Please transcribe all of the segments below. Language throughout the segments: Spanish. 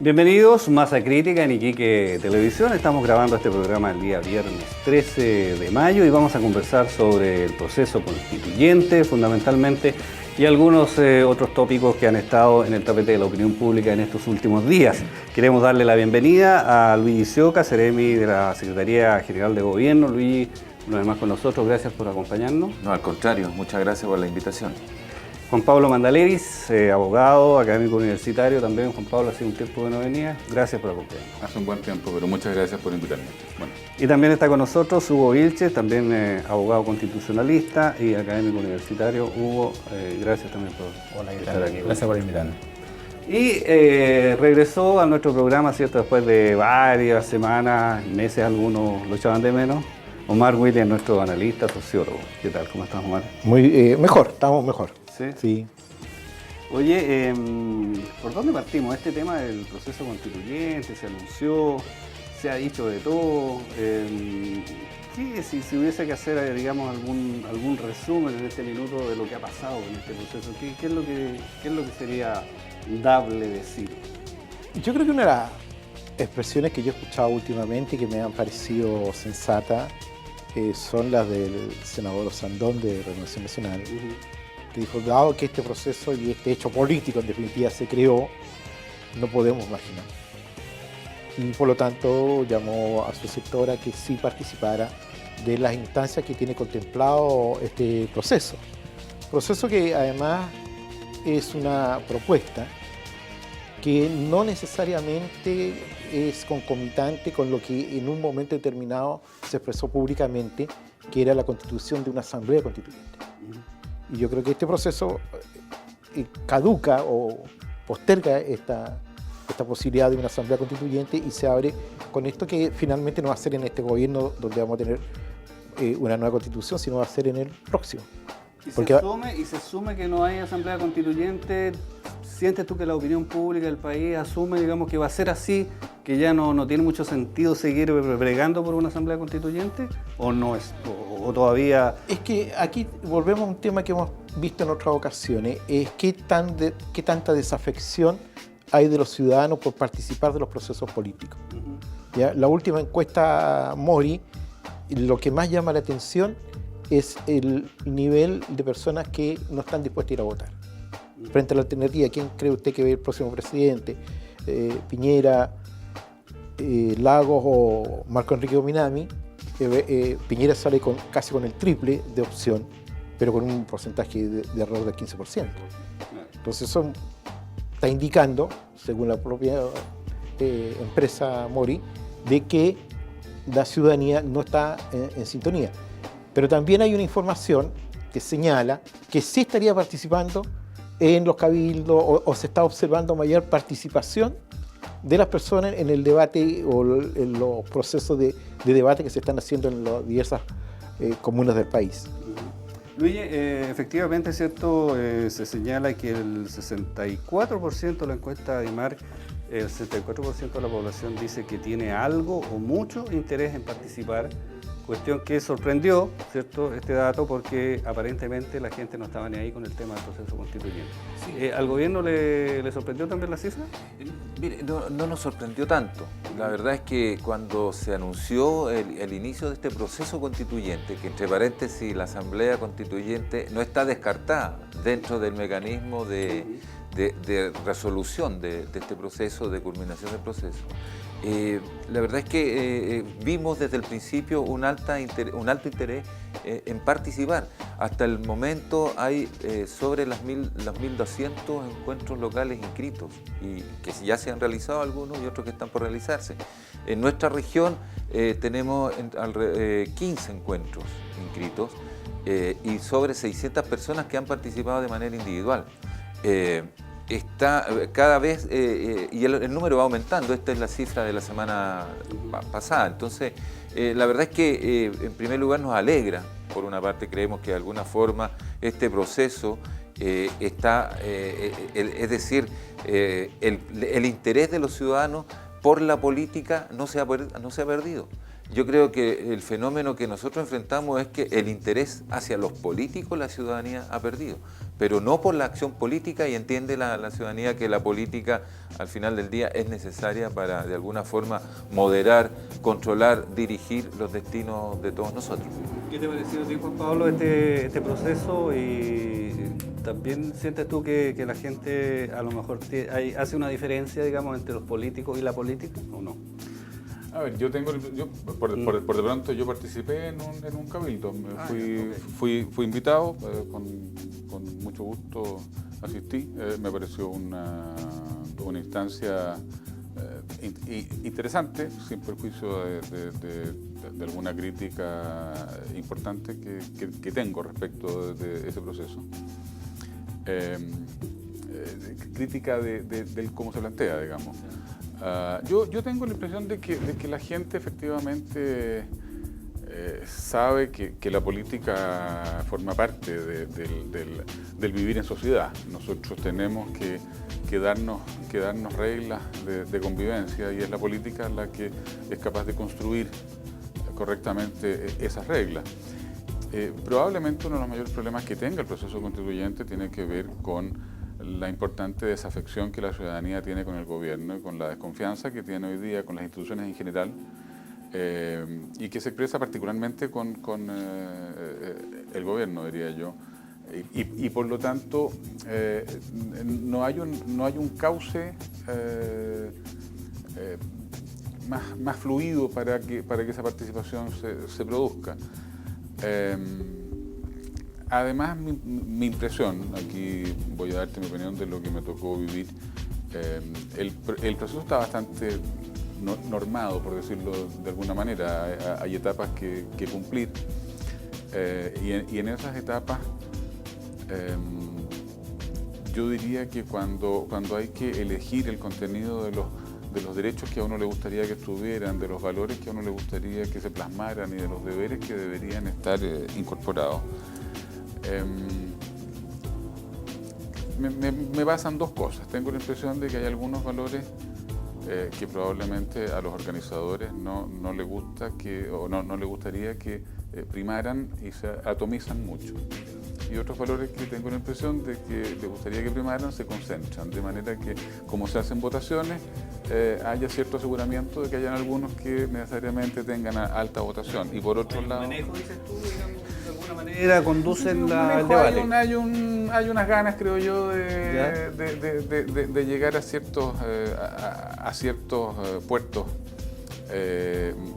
Bienvenidos, Masa Crítica en Iquique Televisión. Estamos grabando este programa el día viernes 13 de mayo y vamos a conversar sobre el proceso constituyente fundamentalmente y algunos otros tópicos que han estado en el tapete de la opinión pública en estos últimos días. Queremos darle la bienvenida a Luigi Sioca, seremi de la Secretaría General de Gobierno. Luigi, una vez más con nosotros, gracias por acompañarnos. No, al contrario, muchas gracias por la invitación. Juan Pablo Mandaleris, abogado, académico universitario también. Juan Pablo, hace un tiempo que no venía. Gracias por acompañarnos. Hace un buen tiempo, pero muchas gracias por invitarme. Bueno. Y también está con nosotros Hugo Vilches, también abogado constitucionalista y académico universitario. Hugo, gracias también por estar aquí. Gracias por invitarme. Y regresó a nuestro programa, ¿cierto? Después de varias semanas, meses, algunos lo echaban de menos. Omar Williams, nuestro analista, sociólogo. ¿Qué tal? ¿Cómo estás, Omar? Mejor, estamos mejor. ¿Sí? Sí. Oye, ¿por dónde partimos? Este tema del proceso constituyente se anunció, se ha dicho de todo. ¿Qué, si hubiese que hacer, digamos, algún resumen en este minuto de lo que ha pasado en este proceso? ¿Qué es lo que sería dable decir? Yo creo que una de las expresiones que yo he escuchado últimamente y que me han parecido sensatas son las del senador Osandón de Renovación Nacional, que dijo, dado que este proceso y este hecho político en definitiva se creó, no podemos marginar. Y por lo tanto llamó a su sector a que sí participara de las instancias que tiene contemplado este proceso. Proceso que además es una propuesta que no necesariamente es concomitante con lo que en un momento determinado se expresó públicamente, que era la constitución de una asamblea constituyente. Y yo creo que este proceso caduca o posterga esta posibilidad de una asamblea constituyente y se abre con esto que finalmente no va a ser en este gobierno donde vamos a tener una nueva constitución, sino va a ser en el próximo. Y se asume que no hay asamblea constituyente. ¿Sientes tú que la opinión pública del país asume, digamos, que va a ser así, que ya no tiene mucho sentido seguir bregando por una asamblea constituyente? ¿O no es? ¿O todavía...? Es que aquí volvemos a un tema que hemos visto en otras ocasiones, es qué tanta desafección hay de los ciudadanos por participar de los procesos políticos. ¿Ya? La última encuesta Mori, lo que más llama la atención es el nivel de personas que no están dispuestas a ir a votar. Frente a la alternativa, ¿quién cree usted que va a ser el próximo presidente? ¿Piñera, Lagos o Marco Enrique Minami? Piñera sale casi con el triple de opción, pero con un porcentaje de error del 15%. Entonces eso está indicando, según la propia empresa Mori, de que la ciudadanía no está en sintonía. Pero también hay una información que señala que sí estaría participando en los cabildos o se está observando mayor participación de las personas en el debate o en los procesos de debate que se están haciendo en las diversas comunas del país. Luis, efectivamente es cierto, se señala que el 64% de la encuesta de IMAR, el 64% de la población dice que tiene algo o mucho interés en participar. Cuestión que sorprendió, ¿cierto?, este dato, porque aparentemente la gente no estaba ni ahí con el tema del proceso constituyente. Sí. ¿Al gobierno le sorprendió también la cifra? Mire, no nos sorprendió tanto. La verdad es que cuando se anunció el inicio de este proceso constituyente, que entre paréntesis la Asamblea Constituyente no está descartada dentro del mecanismo de resolución de este proceso, de culminación del proceso, la verdad es que vimos desde el principio un alto interés en participar. Hasta el momento hay sobre los 1.200 encuentros locales inscritos, y que ya se han realizado algunos y otros que están por realizarse. En nuestra región tenemos 15 encuentros inscritos y sobre 600 personas que han participado de manera individual. Está cada vez, y el número va aumentando. Esta es la cifra de la semana pasada. Entonces, la verdad es que en primer lugar nos alegra. Por una parte, creemos que de alguna forma este proceso está, es decir, el interés de los ciudadanos por la política no se ha perdido. Yo creo que el fenómeno que nosotros enfrentamos es que el interés hacia los políticos la ciudadanía ha perdido. pero no por la acción política, y entiende la ciudadanía que la política al final del día es necesaria para de alguna forma moderar, controlar, dirigir los destinos de todos nosotros. ¿Qué te ha parecido a ti, Juan Pablo, este proceso? ¿Y también sientes tú que la gente a lo mejor hace una diferencia, digamos, entre los políticos y la política, o no? A ver, por de pronto yo participé en un cabildo, fui invitado, con mucho gusto asistí, me pareció una instancia interesante, sin perjuicio de alguna crítica importante que tengo respecto de ese proceso. Crítica del cómo se plantea, digamos. Yo tengo la impresión de que la gente efectivamente sabe que la política forma parte del vivir en sociedad. Nosotros tenemos que darnos reglas de convivencia, y es la política la que es capaz de construir correctamente esas reglas. Probablemente uno de los mayores problemas que tenga el proceso constituyente tiene que ver con la importante desafección que la ciudadanía tiene con el gobierno y con la desconfianza que tiene hoy día con las instituciones en general, y que se expresa particularmente con el gobierno, diría yo. Y por lo tanto no hay un cauce más fluido para que esa participación se produzca. Además, mi impresión, aquí voy a darte mi opinión de lo que me tocó vivir, el proceso está bastante normado, por decirlo de alguna manera. Hay etapas que cumplir, y en esas etapas yo diría que cuando hay que elegir el contenido de los derechos que a uno le gustaría que estuvieran, de los valores que a uno le gustaría que se plasmaran y de los deberes que deberían estar incorporados, me pasan dos cosas. Tengo la impresión de que hay algunos valores que probablemente a los organizadores no les gusta no les gustaría que primaran y se atomizan mucho. Y otros valores que tengo la impresión de que les gustaría que primaran se concentran, de manera que, como se hacen votaciones, haya cierto aseguramiento de que hayan algunos que necesariamente tengan alta votación. Y por otro lado... ¿El manejo, dices tú, digamos, de alguna manera conducen el debate? Hay unas ganas, creo yo, de llegar a ciertos puertos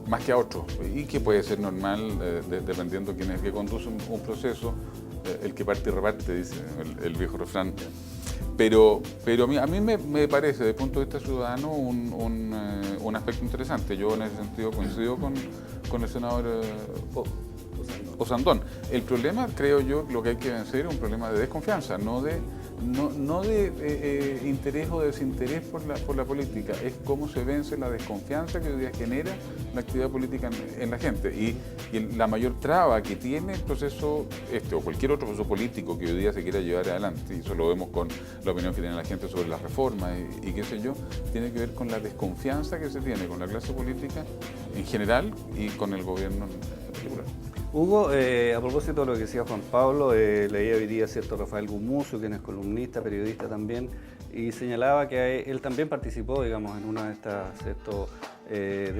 más que a otros, y que puede ser normal dependiendo de quién es el que conduce un proceso. El que parte y reparte, dice el viejo refrán. Pero a mí me parece, desde el punto de vista ciudadano, un aspecto interesante. Yo en ese sentido coincido con el senador Osandón. El problema, creo yo, lo que hay que vencer es un problema de desconfianza, no de interés o desinterés por la política. Es cómo se vence la desconfianza que hoy día genera la actividad política en la gente. Y la mayor traba que tiene el proceso o cualquier otro proceso político que hoy día se quiera llevar adelante, y eso lo vemos con la opinión que tiene la gente sobre las reformas y qué sé yo, tiene que ver con la desconfianza que se tiene con la clase política en general y con el gobierno en particular. Hugo, a propósito de lo que decía Juan Pablo, leía hoy día cierto Rafael Gumucio, quien es columnista, periodista también, y señalaba que él también participó, digamos, en uno de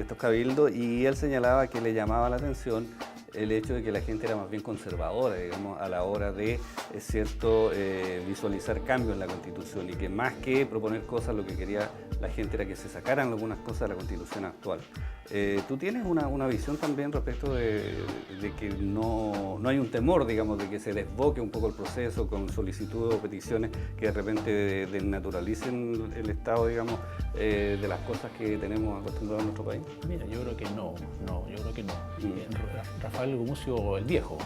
estos cabildos, y él señalaba que le llamaba la atención el hecho de que la gente era más bien conservadora, digamos, a la hora de, visualizar cambios en la Constitución, y que más que proponer cosas, lo que quería la gente era que se sacaran algunas cosas de la Constitución actual. ¿Tú tienes una visión también respecto de que no hay un temor, digamos, de que se desboque un poco el proceso con solicitudes o peticiones que de repente desnaturalicen el estado, digamos, de las cosas que tenemos acostumbrados en nuestro país? Mira, yo creo que no. Rafael Gumucio, el viejo.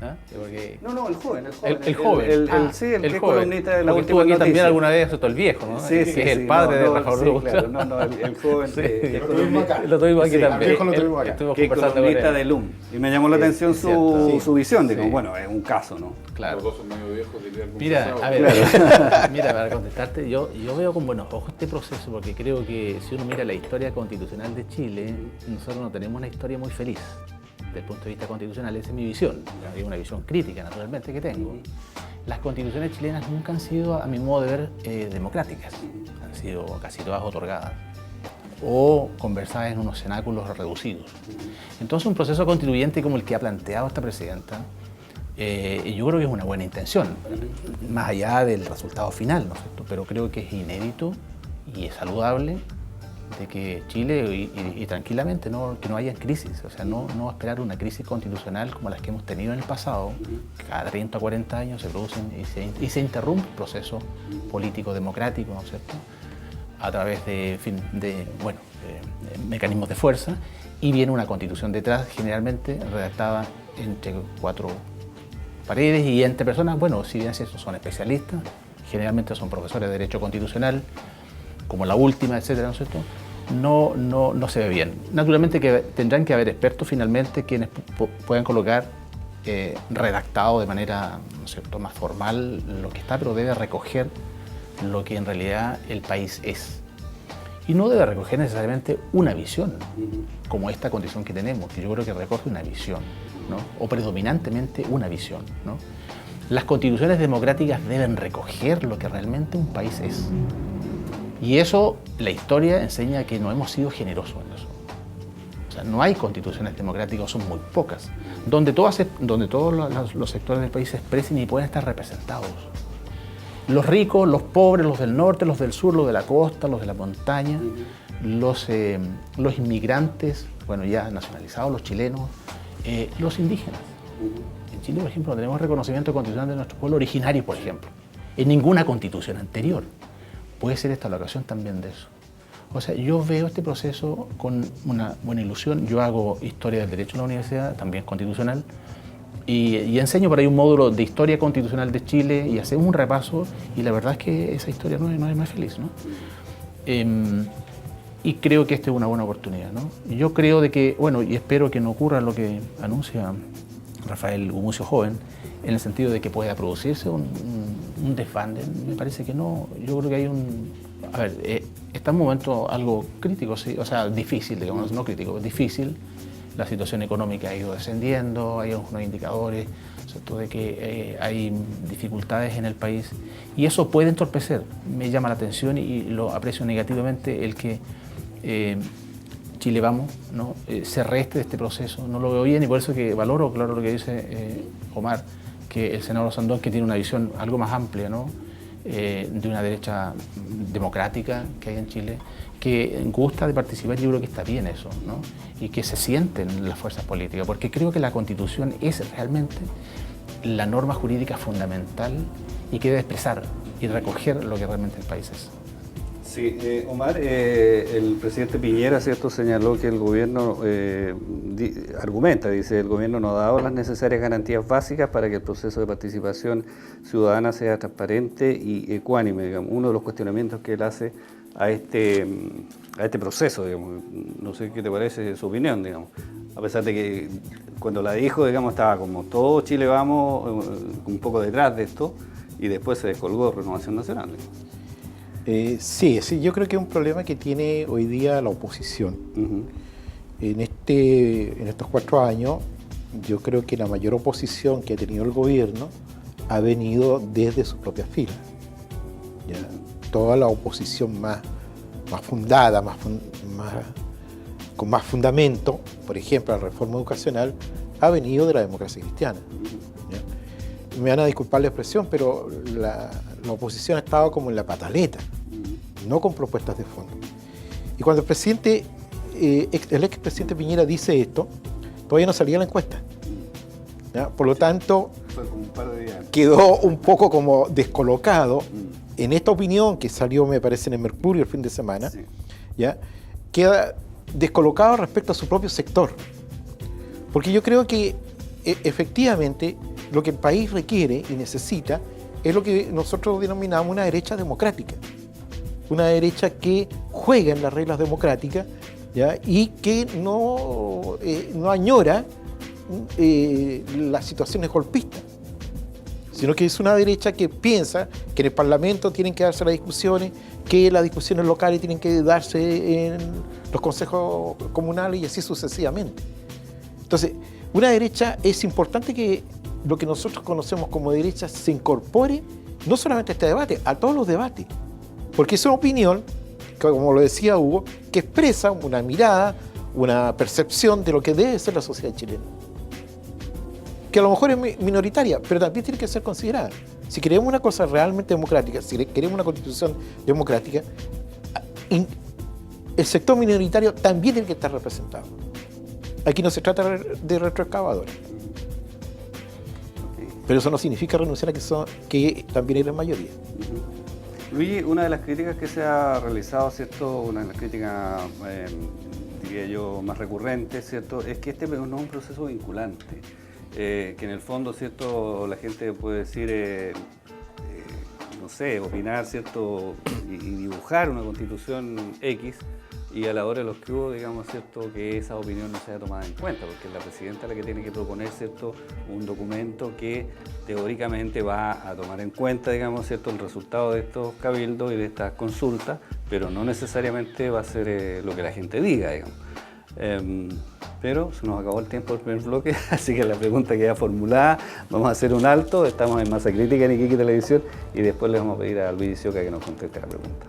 ¿Ah? Porque No, el joven. El joven. El que es joven. columnista de la Porque última estuvo aquí noticia. también alguna vez, el viejo, ¿no? Sí, que es el padre de Rafael Gumucio. Claro, el joven. Sí, que es lo tuvimos acá. Lo tuvimos aquí Sí, también. al viejo lo tuvimos acá. Estuvimos que es conversando con columnista él. de LUM. Y me llamó la atención es cierto. su visión, digo, Sí. bueno, es un caso, ¿no? Claro. Los dos son medio viejos, diría algún Mira, pesado. a ver, mira, para contestarte, yo veo con buenos ojos este proceso, porque creo que si uno mira la historia constitucional de Chile, nosotros no tenemos una historia muy feliz. desde el punto de vista constitucional, esa es mi visión, es una visión crítica naturalmente que tengo. Las constituciones chilenas nunca han sido, a mi modo de ver, democráticas, han sido casi todas otorgadas o conversadas en unos cenáculos reducidos. Entonces un proceso constituyente como el que ha planteado esta presidenta, yo creo que es una buena intención, más allá del resultado final, ¿no es cierto? Pero creo que es inédito y es saludable de que Chile, y tranquilamente, que no haya crisis, o sea, no esperar una crisis constitucional como las que hemos tenido en el pasado. Cada 30 o 40 años se producen y se interrumpe el proceso político democrático, ¿no es cierto?, a través de mecanismos de fuerza, y viene una constitución detrás, generalmente redactada entre 4 paredes y entre personas, bueno, si bien esos son especialistas, generalmente son profesores de Derecho Constitucional, como la última, etcétera, ¿no es cierto? No se ve bien. Naturalmente que tendrán que haber expertos finalmente quienes puedan colocar redactado de manera, ¿no es cierto?, más formal lo que está, pero debe recoger lo que en realidad el país es. Y no debe recoger necesariamente una visión, como esta condición que tenemos, que yo creo que recoge una visión, ¿no?, o predominantemente una visión, ¿no? Las constituciones democráticas deben recoger lo que realmente un país es. Y eso, la historia enseña que no hemos sido generosos en eso. O sea, no hay constituciones democráticas, son muy pocas, donde todos los sectores del país se expresen y pueden estar representados. Los ricos, los pobres, los del norte, los del sur, los de la costa, los de la montaña, los inmigrantes, bueno, ya nacionalizados, los chilenos, los indígenas. En Chile, por ejemplo, no tenemos reconocimiento constitucional de nuestro pueblo originario, por ejemplo, en ninguna constitución anterior. Puede ser esta la ocasión también de eso. O sea, yo veo este proceso con una buena ilusión. Yo hago historia del derecho en la universidad, también constitucional, y enseño por ahí un módulo de historia constitucional de Chile y hacemos un repaso, y la verdad es que esa historia no es más feliz, ¿no? Y creo que esta es una buena oportunidad, ¿no? Yo creo de que, bueno, y espero que no ocurra lo que anuncia Rafael Gumucio Joven, en el sentido de que pueda producirse un desbande. Me parece que no. Yo creo que hay a ver, está en un momento algo crítico, sí, o sea, difícil, digamos, no crítico, difícil. La situación económica ha ido descendiendo, hay algunos indicadores, ¿cierto?, de que hay dificultades en el país, y eso puede entorpecer. Me llama la atención y lo aprecio negativamente el que Chile Vamos, ¿no?, se reste de este proceso. No lo veo bien, y por eso que valoro, claro, lo que dice Omar, que el senador Sandón, que tiene una visión algo más amplia, ¿no?, de una derecha democrática que hay en Chile, que gusta de participar. Yo creo que está bien eso, ¿no?, y que se sienten las fuerzas políticas, porque creo que la Constitución es realmente la norma jurídica fundamental y que debe expresar y recoger lo que realmente el país es. Sí, Omar, el presidente Piñera, ¿cierto?, señaló que el gobierno dice, el gobierno no ha dado las necesarias garantías básicas para que el proceso de participación ciudadana sea transparente y ecuánime, digamos. Uno de los cuestionamientos que él hace a este proceso, digamos. No sé qué te parece su opinión, digamos. A pesar de que cuando la dijo, digamos, estaba como todo Chile Vamos un poco detrás de esto, y después se descolgó Renovación Nacional, digamos. Sí, yo creo que es un problema que tiene hoy día la oposición. En estos 4 años, yo creo que la mayor oposición que ha tenido el gobierno ha venido desde sus propias filas. ¿Ya? Toda la oposición más fundada, con más fundamento, por ejemplo, la reforma educacional, ha venido de la democracia cristiana. ¿Ya? Me van a disculpar la expresión, pero la oposición ha estado como en la pataleta, no con propuestas de fondo. Y cuando el expresidente Piñera dice esto, todavía no salía la encuesta, ¿ya? Por lo tanto, quedó un poco como descolocado en esta opinión que salió, me parece, en el Mercurio el fin de semana, sí. ¿Ya? Queda descolocado respecto a su propio sector. Porque yo creo que efectivamente lo que el país requiere y necesita es lo que nosotros denominamos una derecha democrática. Una derecha que juega en las reglas democráticas, ¿ya? Y que no añora las situaciones golpistas, sino que es una derecha que piensa que en el Parlamento tienen que darse las discusiones, que las discusiones locales tienen que darse en los consejos comunales y así sucesivamente. Entonces, una derecha, es importante que lo que nosotros conocemos como derecha se incorpore no solamente a este debate, a todos los debates. Porque es una opinión, como lo decía Hugo, que expresa una mirada, una percepción de lo que debe ser la sociedad chilena. Que a lo mejor es minoritaria, pero también tiene que ser considerada. Si queremos una cosa realmente democrática, si queremos una constitución democrática, el sector minoritario también tiene que estar representado. Aquí no se trata de retroexcavadores. Pero eso no significa renunciar a que también hay la mayoría. Luigi, una de las críticas que se ha realizado, ¿cierto? Una de las críticas, diría yo, más recurrentes, ¿cierto? Es que este no es un proceso vinculante. Que en el fondo, ¿cierto? La gente puede decir, no sé, opinar, ¿cierto? Y dibujar una constitución X, y a la hora de los que hubo, digamos, ¿cierto? Que esa opinión no sea tomada en cuenta, porque es la presidenta la que tiene que proponer, ¿cierto? Un documento que teóricamente va a tomar en cuenta, digamos, ¿cierto? El resultado de estos cabildos y de estas consultas, pero no necesariamente va a ser lo que la gente diga, digamos. Pero se nos acabó el tiempo del primer bloque, así que la pregunta queda formulada. Vamos a hacer un alto, estamos en Masa Crítica en Iquique Televisión y después le vamos a pedir a Luis Sioca que nos conteste la pregunta.